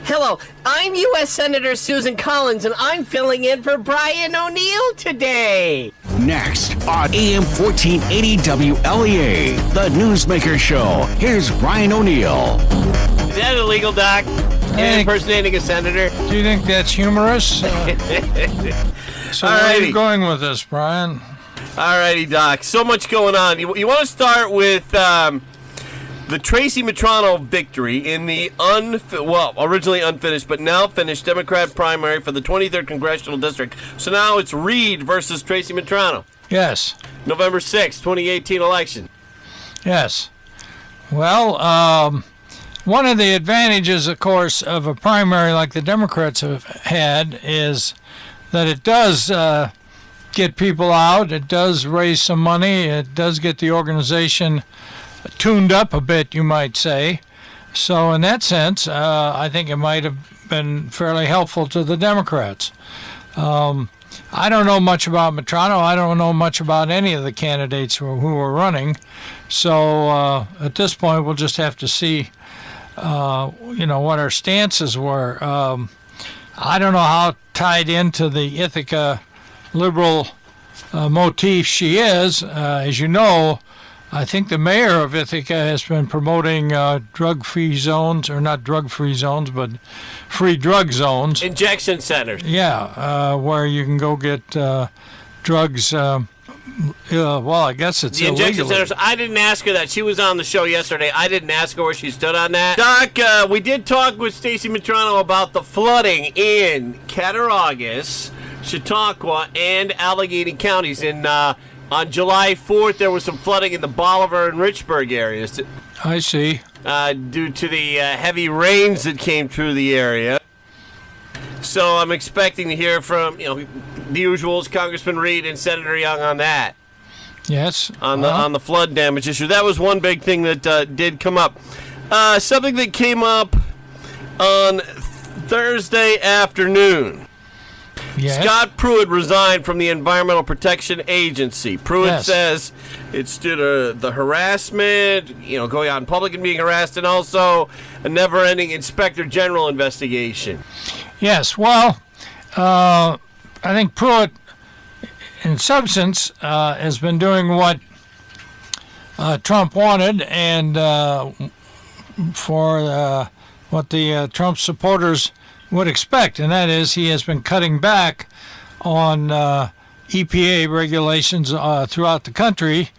Hello, I'm U.S. Senator Susan Collins, and I'm filling in for Brian O'Neill today. Next on AM 1480 WLEA, the Newsmaker Show. Here's Brian O'Neill. Is that illegal, Doc? Impersonating a senator? Do you think that's humorous? So where are you going with this, Brian? Alrighty, Doc. So much going on. You want to start with the Tracy McConnell victory in the originally unfinished but now finished Democrat primary for the 23rd Congressional District. So now it's Reed versus Tracy McConnell. Yes. November 6th, 2018 election. Yes. Well, one of the advantages, of course, of a primary like the Democrats have had is that it does get people out. It does raise some money. It does get the organization tuned up a bit, you might say. So in that sense, I think it might have been fairly helpful to the Democrats. I don't know much about McConnell. I don't know much about any of the candidates who are running. So at this point, we'll just have to see, what our stances were. I don't know how tied into the Ithaca liberal motif she is. As you know, I think the mayor of Ithaca has been promoting drug-free zones, or not drug-free zones, but free drug zones. Injection centers. Yeah, where you can go get drugs. Well, I guess it's the injection centers. I didn't ask her that. She was on the show yesterday. I didn't ask her where she stood on that. Doc, we did talk with Stacey McConnell about the flooding in Cattaraugus, Chautauqua, and Allegheny counties on July 4th, there was some flooding in the Bolivar and Richburg areas. I see. Due to the heavy rains that came through the area. So I'm expecting to hear from, the usuals, Congressman Reed and Senator Young on that. Yes. On the flood damage issue. That was one big thing that did come up. Something that came up on Thursday afternoon. Yes. Scott Pruitt resigned from the Environmental Protection Agency. Pruitt says it's due to the harassment, going out in public and being harassed, and also a never-ending Inspector General investigation. Yes, well, I think Pruitt, in substance, has been doing what Trump wanted, and for what the Trump supporters would expect, and that is he has been cutting back on EPA regulations throughout the country,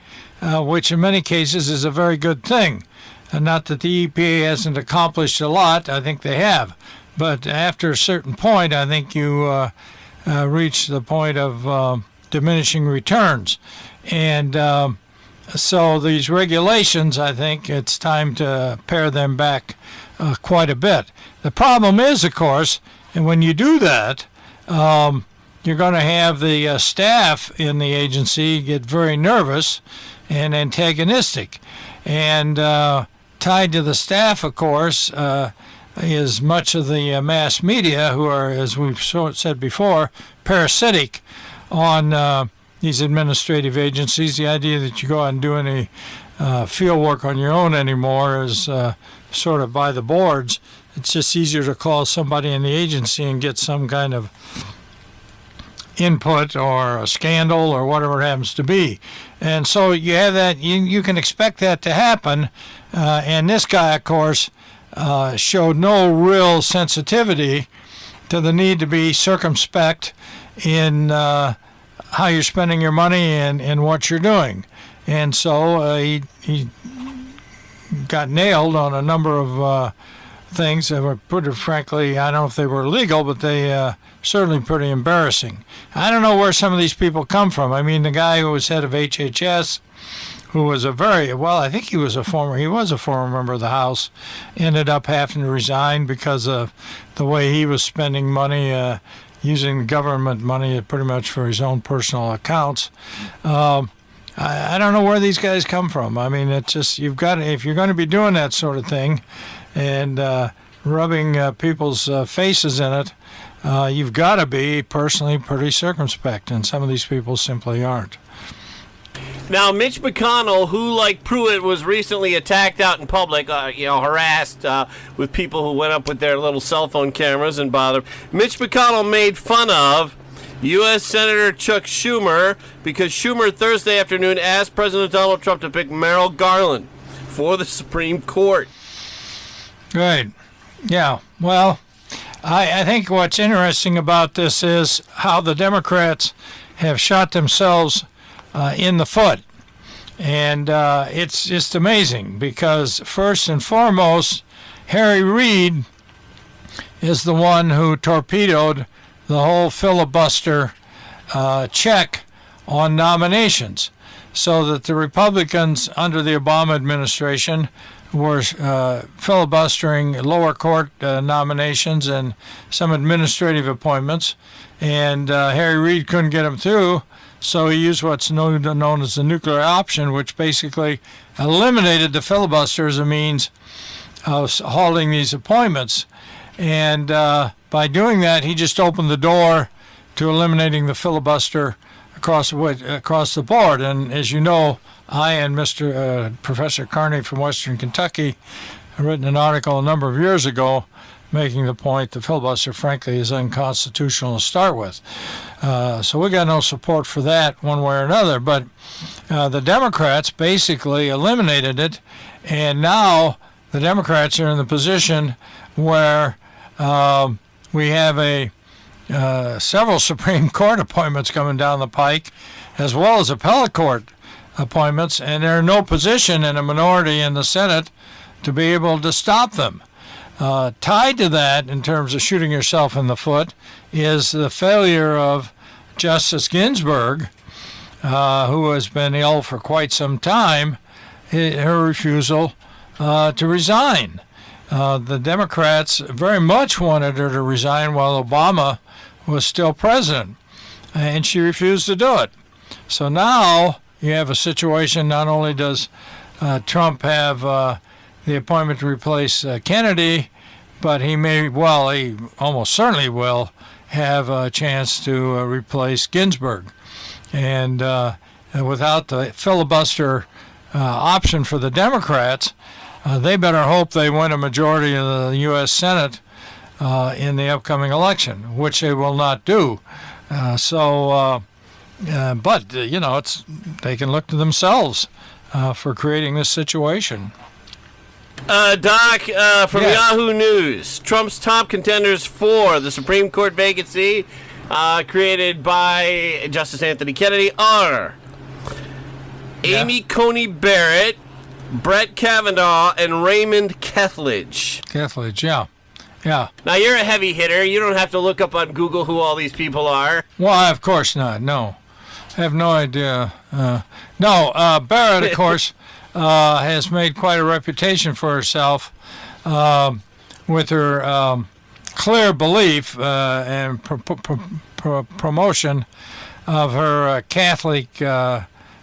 which in many cases is a very good thing. And not that the EPA hasn't accomplished a lot, I think they have. But after a certain point, I think you reach the point of diminishing returns. And so these regulations, I think it's time to pare them back quite a bit. The problem is, of course, and when you do that, you're going to have the staff in the agency get very nervous and antagonistic. And tied to the staff, of course, is much of the mass media who are, as we've said before, parasitic on these administrative agencies. The idea that you go out and do any field work on your own anymore is sort of by the boards. It's just easier to call somebody in the agency and get some kind of input or a scandal or whatever it happens to be. And so you have that, you can expect that to happen. And this guy, of course, showed no real sensitivity to the need to be circumspect in how you're spending your money and what you're doing. And so he got nailed on a number of things that were pretty, frankly, I don't know if they were legal, but they certainly pretty embarrassing. I don't know where some of these people come from. I mean, the guy who was head of HHS, who was I think he was a former member of the House, ended up having to resign because of the way he was spending money, using government money pretty much for his own personal accounts. I don't know where these guys come from. I mean, it's just, if you're going to be doing that sort of thing and rubbing people's faces in it, you've got to be personally pretty circumspect, and some of these people simply aren't. Now, Mitch McConnell, who, like Pruitt, was recently attacked out in public, harassed with people who went up with their little cell phone cameras and bothered. Mitch McConnell made fun of U.S. Senator Chuck Schumer because Schumer Thursday afternoon asked President Donald Trump to pick Merrick Garland for the Supreme Court. Right. Yeah. Well, I think what's interesting about this is how the Democrats have shot themselves in the foot. And it's just amazing because, first and foremost, Harry Reid is the one who torpedoed the whole filibuster check on nominations, so that the Republicans under the Obama administration were filibustering lower court nominations and some administrative appointments, and Harry Reid couldn't get them through, so he used what's known as the nuclear option, which basically eliminated the filibuster as a means of halting these appointments. And by doing that, he just opened the door to eliminating the filibuster across the board. And as you know, I and Professor Carney from Western Kentucky have written an article a number of years ago making the point the filibuster, frankly, is unconstitutional to start with. So we got no support for that one way or another. But the Democrats basically eliminated it, and now the Democrats are in the position where we have several Supreme Court appointments coming down the pike, as well as appellate court appointments, and they're in no position in a minority in the Senate to be able to stop them. Tied to that, in terms of shooting yourself in the foot, is the failure of Justice Ginsburg, who has been ill for quite some time, her refusal to resign. The Democrats very much wanted her to resign while Obama was still president, and she refused to do it. So now you have a situation, not only does Trump have the appointment to replace Kennedy, but he almost certainly will have a chance to replace Ginsburg. And without the filibuster option for the Democrats, they better hope they win a majority of the U.S. Senate in the upcoming election, which they will not do. But they can look to themselves for creating this situation. Doc, from Yahoo News, Trump's top contenders for the Supreme Court vacancy created by Justice Anthony Kennedy are Amy Coney Barrett, Brett Kavanaugh, and Raymond Kethledge. Yeah. Now, you're a heavy hitter. You don't have to look up on Google who all these people are. Well, of course not. No. I have no idea. Barrett, of course, has made quite a reputation for herself with her clear belief and promotion of her Catholic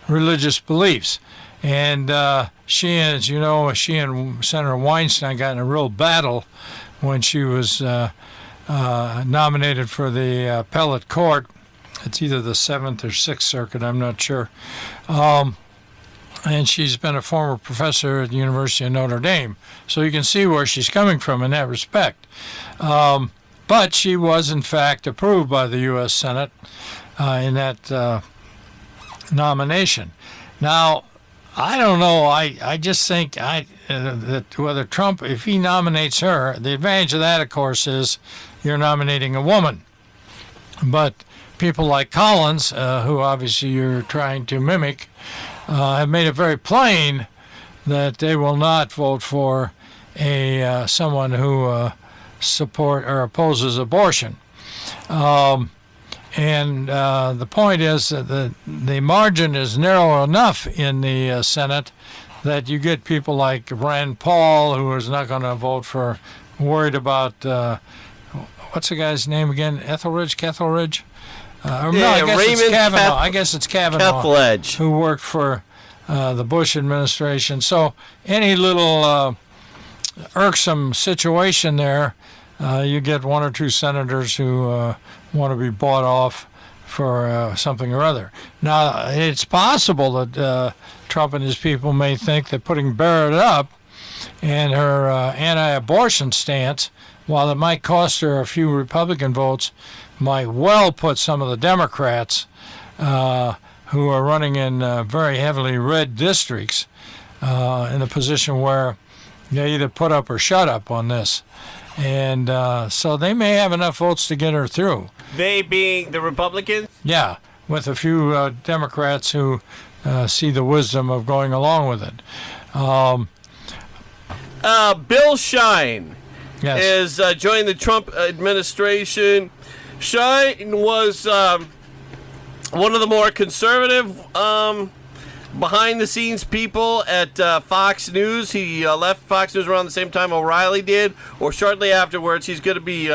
religious beliefs. And she and Senator Weinstein got in a real battle when she was nominated for the appellate court. It's either the 7th or 6th Circuit, I'm not sure. And she's been a former professor at the University of Notre Dame. So you can see where she's coming from in that respect. But she was, in fact, approved by the U.S. Senate in that nomination. Now, I don't know. I just think that whether Trump, if he nominates her, the advantage of that, of course, is you're nominating a woman. But people like Collins, who obviously you're trying to mimic, have made it very plain that they will not vote for someone who support or opposes abortion. And the point is that the margin is narrow enough in the Senate that you get people like Rand Paul, who is not going to vote for, worried about, what's the guy's name again? Kethledge? I guess it's Kavanaugh, Kethledge, who worked for the Bush administration. So any little irksome situation there, you get one or two senators who want to be bought off for something or other. Now, it's possible that Trump and his people may think that putting Barrett up and her anti-abortion stance, while it might cost her a few Republican votes, might well put some of the Democrats who are running in very heavily red districts in a position where they either put up or shut up on this. And so they may have enough votes to get her through. They being the Republicans? Yeah, with a few Democrats who see the wisdom of going along with it. Bill Shine Yes. is joining the Trump administration. Shine was one of the more conservative behind-the-scenes people at Fox News. He left Fox News around the same time O'Reilly did, or shortly afterwards. He's going to be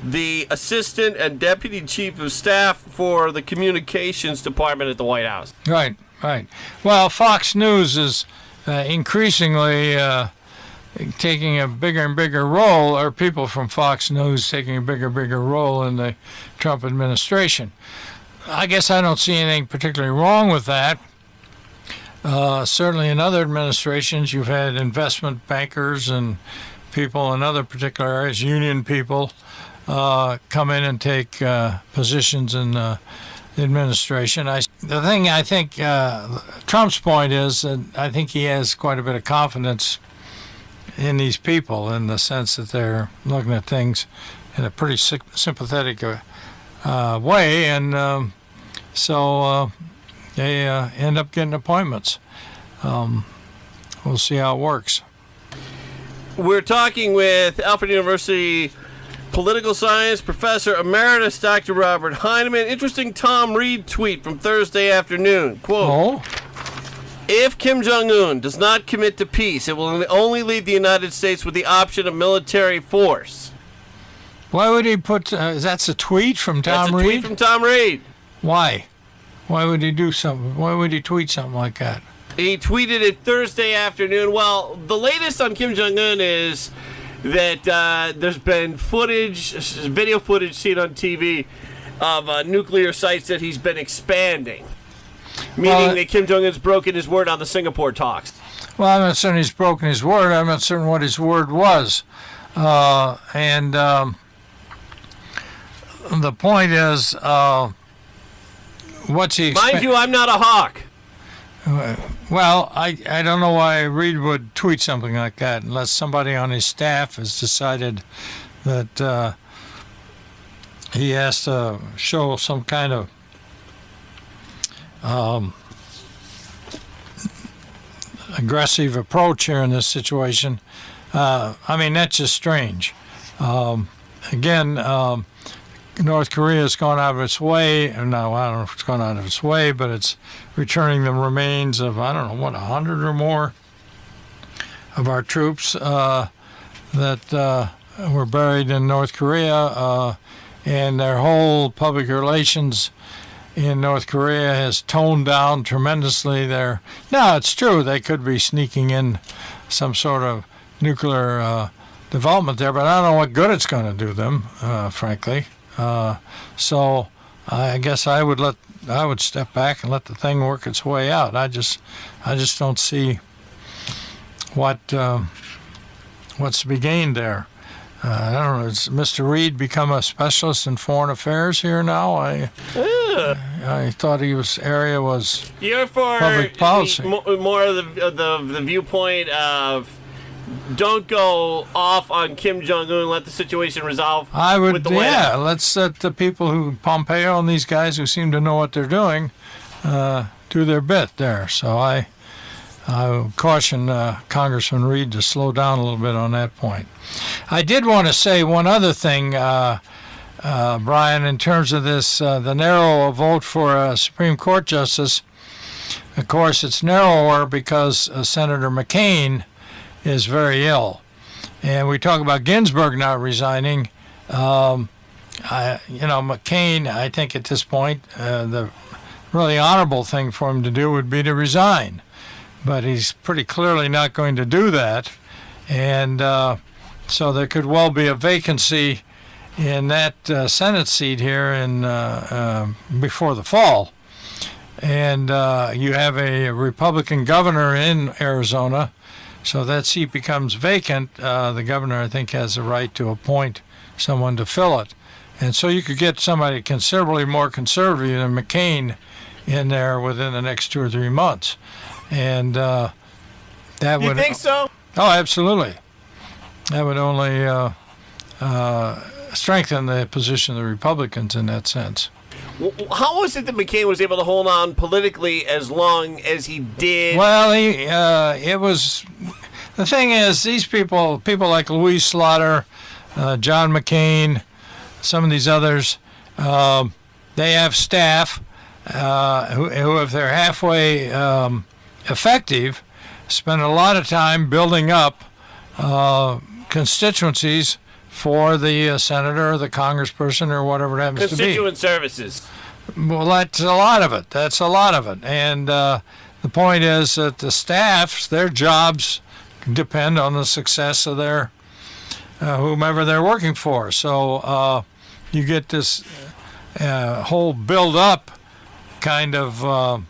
the assistant and deputy chief of staff for the communications department at the White House. Right. Well, Fox News is increasingly taking a bigger and bigger role, or people from Fox News taking a bigger and bigger role in the Trump administration. I guess I don't see anything particularly wrong with that. Certainly in other administrations, you've had investment bankers and people in other particular areas, union people, come in and take positions in the administration. The thing I think Trump's point is that I think he has quite a bit of confidence in these people, in the sense that they're looking at things in a pretty sympathetic way, and so they end up getting appointments. We'll see how it works. We're talking with Alfred University political science professor emeritus Dr. Robert Heineman. Interesting Tom Reed tweet from Thursday afternoon. Quote, if Kim Jong-un does not commit to peace, it will only leave the United States with the option of military force. Why would he put, that's a tweet from Tom Reed? That's a tweet from Tom Reed. Why? Why would he do something? Why would he tweet something like that? He tweeted it Thursday afternoon. Well, the latest on Kim Jong-un is that there's been video footage seen on TV of nuclear sites that he's been expanding. Meaning that Kim Jong-un's broken his word on the Singapore talks. Well, I'm not certain he's broken his word. I'm not certain what his word was. And the point is, what's he Mind you, I'm not a hawk. Well, I don't know why Reed would tweet something like that unless somebody on his staff has decided that he has to show some kind of aggressive approach here in this situation. I mean, that's just strange. Again, North Korea has gone out of its way, and now I don't know if it's gone out of its way, but it's returning the remains of, 100 or more of our troops that were buried in North Korea, and their whole public relations in North Korea has toned down tremendously there. Now, it's true, they could be sneaking in some sort of nuclear development there, but I don't know what good it's going to do them, frankly. So I guess I would step back and let the thing work its way out. I just don't see what's to be gained there. I don't know. Has Mr. Reed become a specialist in foreign affairs here now? I thought his area was You're for public policy. More of the viewpoint of don't go off on Kim Jong-un. Let the situation resolve. I would, with the White House. Let's let the people who Pompeo and these guys who seem to know what they're doing do their bit there. So I would caution Congressman Reed to slow down a little bit on that point. I did want to say one other thing, Brian, in terms of this, the narrow vote for a Supreme Court justice. Of course, it's narrower because Senator McCain is very ill. And we talk about Ginsburg not resigning. McCain, I think at this point, the really honorable thing for him to do would be to resign. But he's pretty clearly not going to do that. And so there could well be a vacancy in that Senate seat here in before the fall. And you have a Republican governor in Arizona, so that seat becomes vacant. The governor, I think, has the right to appoint someone to fill it. And so you could get somebody considerably more conservative than McCain in there within the next 2 or 3 months. And that would... You think so? Oh, absolutely. That would only strengthen the position of the Republicans in that sense. How was it that McCain was able to hold on politically as long as he did? Well, it was... The thing is, these people like Louise Slaughter, John McCain, some of these others, they have staff who, if they're halfway effective, spend a lot of time building up constituencies for the senator or the congressperson or whatever it happens to be. Constituent services. Well, that's a lot of it. And the point is that the staffs, their jobs depend on the success of their whomever they're working for. So you get this whole build-up kind of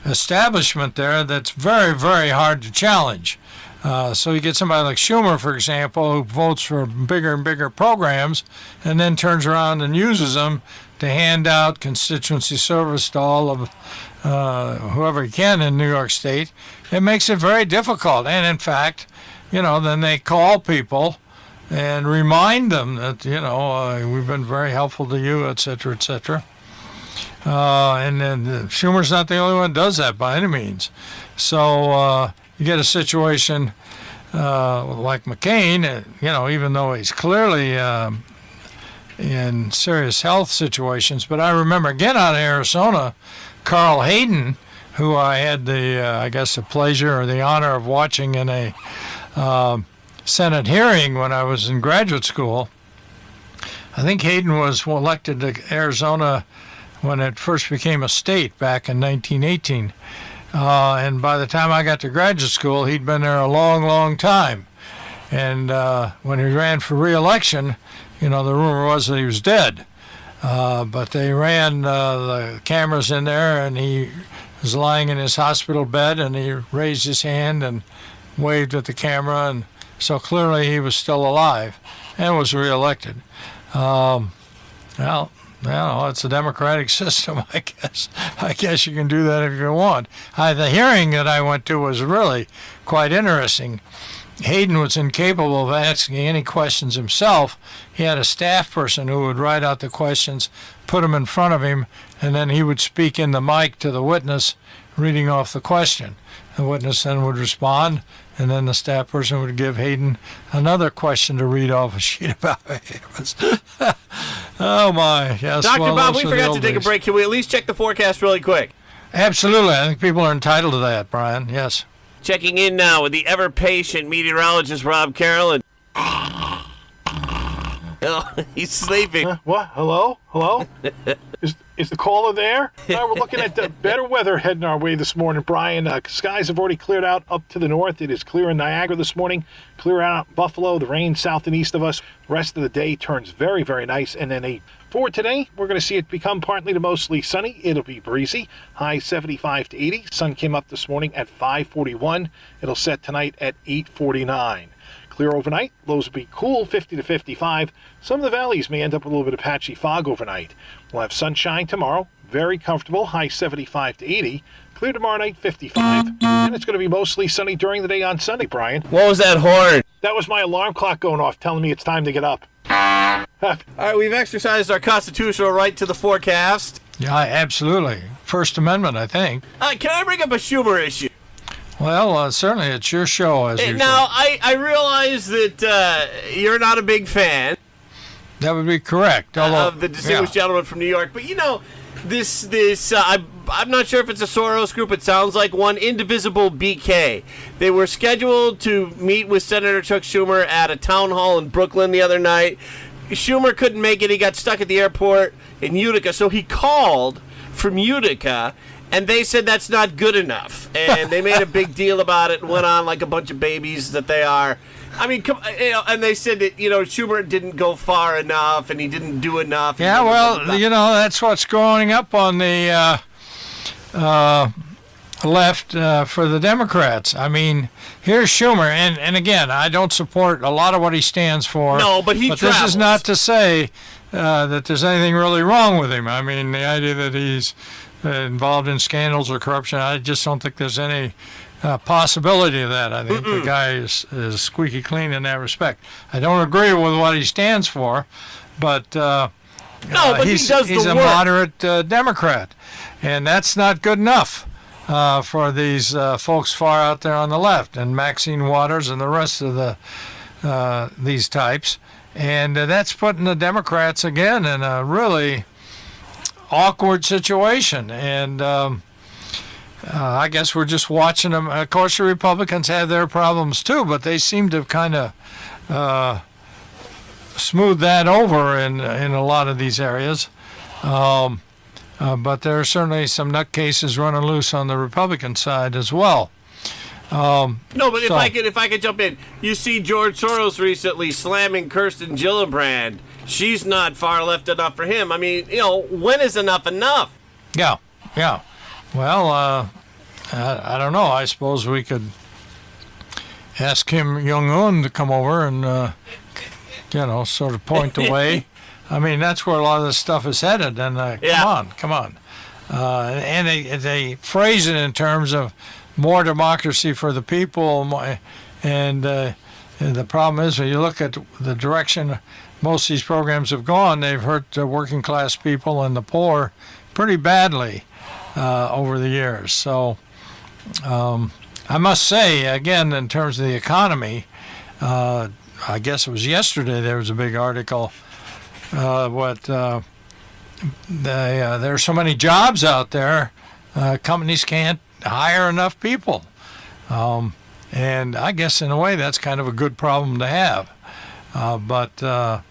establishment there that's very, very hard to challenge. So you get somebody like Schumer, for example, who votes for bigger and bigger programs and then turns around and uses them to hand out constituency service to all of whoever he can in New York State. It makes it very difficult. And in fact, then they call people and remind them that, we've been very helpful to you, et cetera, et cetera. And then Schumer's not the only one who does that by any means. So you get a situation like McCain, even though he's clearly in serious health situations. But I remember, again, out of Arizona, Carl Hayden, who I had the pleasure or the honor of watching in a Senate hearing when I was in graduate school. I think Hayden was elected to Arizona when it first became a state back in 1918. And by the time I got to graduate school, he'd been there a long, long time. And when he ran for re-election, the rumor was that he was dead. But they ran the cameras in there, and he was lying in his hospital bed, and he raised his hand and waved at the camera, and so clearly he was still alive and was re-elected. It's a democratic system, I guess. I guess you can do that if you want. The hearing that I went to was really quite interesting. Hayden was incapable of asking any questions himself. He had a staff person who would write out the questions, put them in front of him, and then he would speak in the mic to the witness, reading off the question. The witness then would respond, and then the staff person would give Hayden another question to read off a sheet of paper. Oh, my. Yes, Dr. Bob, we forgot to take a break. Can we at least check the forecast really quick? Absolutely. I think people are entitled to that, Brian. Yes. Checking in now with the ever-patient meteorologist, Rob Carroll. Oh, he's sleeping. What? Hello? Is the caller there? We're looking at the better weather heading our way this morning, Brian. Skies have already cleared out up to the north. It is clear in Niagara this morning. Clear out Buffalo. The rain south and east of us. Rest of the day turns very, very nice. And then for today, we're going to see it become partly to mostly sunny. It'll be breezy. High 75 to 80. Sun came up this morning at 5:41. It'll set tonight at 8:49. Clear overnight. Lows will be cool, 50 to 55. Some of the valleys may end up with a little bit of patchy fog overnight. We'll have sunshine tomorrow. Very comfortable. High 75 to 80. Clear tomorrow night, 55. And it's going to be mostly sunny during the day on Sunday, Brian. What was that horn? That was my alarm clock going off telling me it's time to get up. All right, we've exercised our constitutional right to the forecast. Yeah, absolutely. First Amendment, I think. Can I bring up a Schumer issue? Well, certainly it's your show, as usual. Now, I realize that you're not a big fan. That would be correct. Of the distinguished gentleman from New York. But, I'm not sure if it's a Soros group. It sounds like one, Indivisible BK. They were scheduled to meet with Senator Chuck Schumer at a town hall in Brooklyn the other night. Schumer couldn't make it. He got stuck at the airport in Utica. So he called from Utica, and they said that's not good enough. And they made a big deal about it and went on like a bunch of babies that they are. I mean, and they said that Schumer didn't go far enough, and he didn't do enough. Yeah, well, that's what's growing up on the left for the Democrats. I mean, here's Schumer, and again, I don't support a lot of what he stands for. No, but travels. This is not to say that there's anything really wrong with him. I mean, the idea that he's involved in scandals or corruption, I just don't think there's any possibility of that. I think the guy is squeaky clean in that respect. I don't agree with what he stands for, but but he's a moderate Democrat, and that's not good enough for these folks far out there on the left, and Maxine Waters and the rest of these types. And that's putting the Democrats again in a really awkward situation. And I guess we're just watching them. Of course, the Republicans have their problems too, but they seem to kind of smooth that over in a lot of these areas. But there are certainly some nutcases running loose on the Republican side as well. If I could jump in, you see George Soros recently slamming Kirsten Gillibrand. She's not far left enough for him. I mean, when is enough enough? Yeah. Well, I don't know. I suppose we could ask Kim Jong-un to come over and, sort of point the way. I mean, that's where a lot of this stuff is headed. And come on. And they phrase it in terms of more democracy for the people. And the problem is, when you look at the direction most of these programs have gone, they've hurt the working class people and the poor pretty badly over the years. So I must say, again, in terms of the economy, I guess it was yesterday there was a big article. There are so many jobs out there, companies can't hire enough people. And I guess in a way that's kind of a good problem to have. But the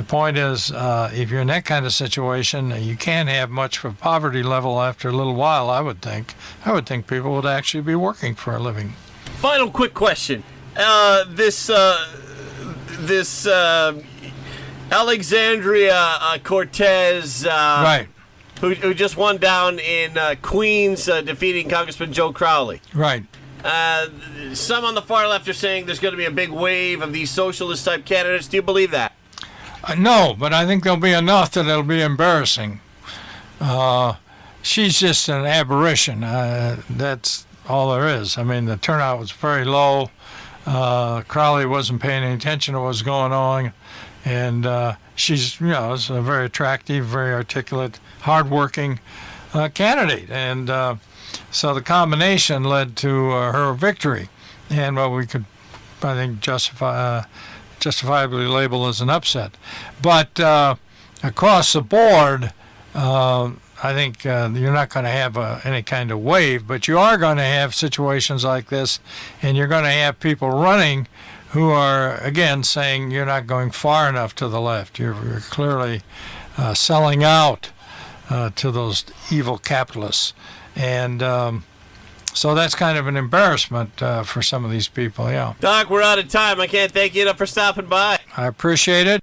point is, if you're in that kind of situation, you can't have much of a poverty level after a little while, I would think. I would think people would actually be working for a living. Final quick question. This Alexandria Cortez, right, who just won down in Queens, defeating Congressman Joe Crowley. Right. Some on the far left are saying there's going to be a big wave of these socialist-type candidates. Do you believe that? No, but I think there'll be enough that it'll be embarrassing. She's just an aberration. That's all there is. I mean, the turnout was very low. Crowley wasn't paying any attention to what was going on. And she's, is a very attractive, very articulate, hardworking candidate. And so the combination led to her victory. And what we could, I think, justifiably label as an upset. But across the board, I think you're not going to have any kind of wave, but you are going to have situations like this, and you're going to have people running who are, again, saying you're not going far enough to the left. You're clearly selling out to those evil capitalists. And so that's kind of an embarrassment for some of these people, yeah. Doc, we're out of time. I can't thank you enough for stopping by. I appreciate it.